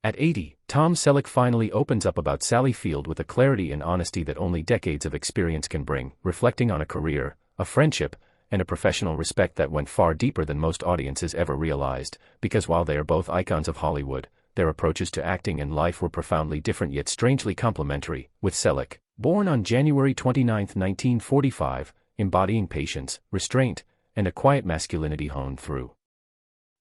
At 80, Tom Selleck finally opens up about Sally Field with a clarity and honesty that only decades of experience can bring, reflecting on a career, a friendship, and a professional respect that went far deeper than most audiences ever realized, because while they are both icons of Hollywood, their approaches to acting and life were profoundly different yet strangely complementary, with Selleck, born on January 29, 1945, embodying patience, restraint, and a quiet masculinity honed through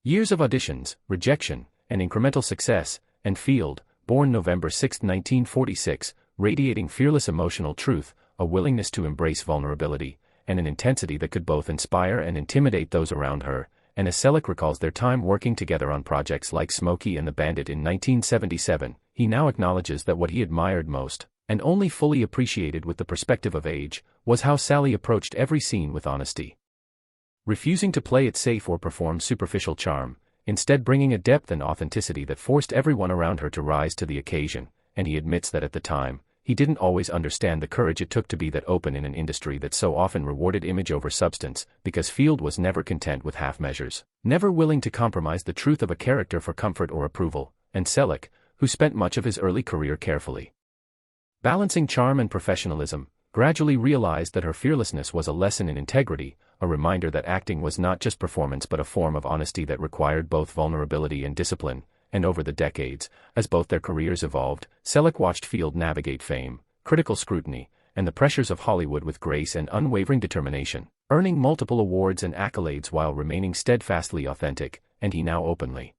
years of auditions, rejection, and incremental success, and Field, born November 6, 1946, radiating fearless emotional truth, a willingness to embrace vulnerability, and an intensity that could both inspire and intimidate those around her, and as Selleck recalls their time working together on projects like Smokey and the Bandit in 1977, he now acknowledges that what he admired most, and only fully appreciated with the perspective of age, was how Sally approached every scene with honesty. Refusing to play it safe or perform superficial charm, instead bringing a depth and authenticity that forced everyone around her to rise to the occasion, and he admits that at the time, he didn't always understand the courage it took to be that open in an industry that so often rewarded image over substance, because Field was never content with half measures, never willing to compromise the truth of a character for comfort or approval, and Selleck, who spent much of his early career carefully balancing charm and professionalism, gradually realized that her fearlessness was a lesson in integrity, a reminder that acting was not just performance but a form of honesty that required both vulnerability and discipline. And over the decades, as both their careers evolved, Selleck watched Field navigate fame, critical scrutiny, and the pressures of Hollywood with grace and unwavering determination, earning multiple awards and accolades while remaining steadfastly authentic, and he now openly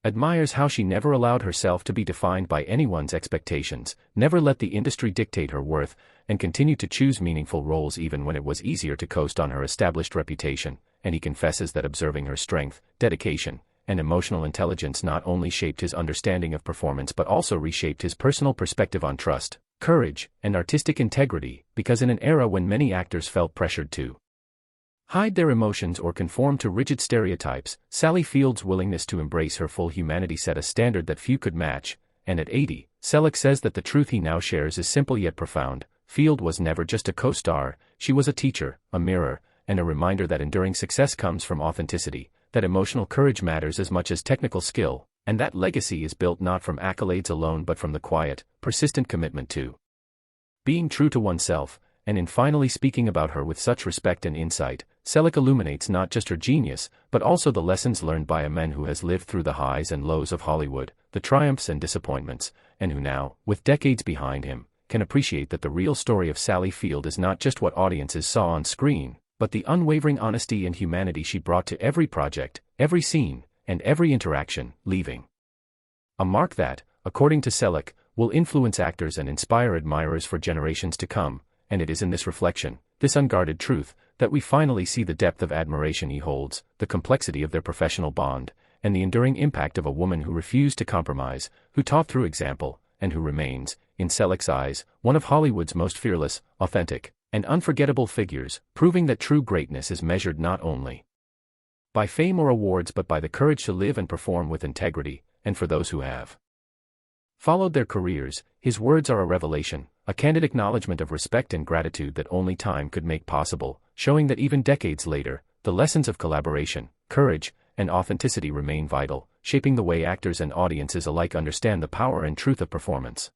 admires how she never allowed herself to be defined by anyone's expectations, never let the industry dictate her worth, and continued to choose meaningful roles even when it was easier to coast on her established reputation, and he confesses that observing her strength, dedication, and emotional intelligence not only shaped his understanding of performance but also reshaped his personal perspective on trust, courage, and artistic integrity, because in an era when many actors felt pressured to hide their emotions or conform to rigid stereotypes, Sally Field's willingness to embrace her full humanity set a standard that few could match, and at 80, Selleck says that the truth he now shares is simple yet profound. Field was never just a co-star, she was a teacher, a mirror, and a reminder that enduring success comes from authenticity, that emotional courage matters as much as technical skill, and that legacy is built not from accolades alone but from the quiet, persistent commitment to being true to oneself. And in finally speaking about her with such respect and insight, Selleck illuminates not just her genius, but also the lessons learned by a man who has lived through the highs and lows of Hollywood, the triumphs and disappointments, and who now, with decades behind him, can appreciate that the real story of Sally Field is not just what audiences saw on screen, but the unwavering honesty and humanity she brought to every project, every scene, and every interaction, leaving a mark that, according to Selleck, will influence actors and inspire admirers for generations to come. And it is in this reflection, this unguarded truth, that we finally see the depth of admiration he holds, the complexity of their professional bond, and the enduring impact of a woman who refused to compromise, who taught through example, and who remains, in Selleck's eyes, one of Hollywood's most fearless, authentic, and unforgettable figures, proving that true greatness is measured not only by fame or awards but by the courage to live and perform with integrity. And for those who have followed their careers, his words are a revelation, a candid acknowledgement of respect and gratitude that only time could make possible, showing that even decades later, the lessons of collaboration, courage, and authenticity remain vital, shaping the way actors and audiences alike understand the power and truth of performance.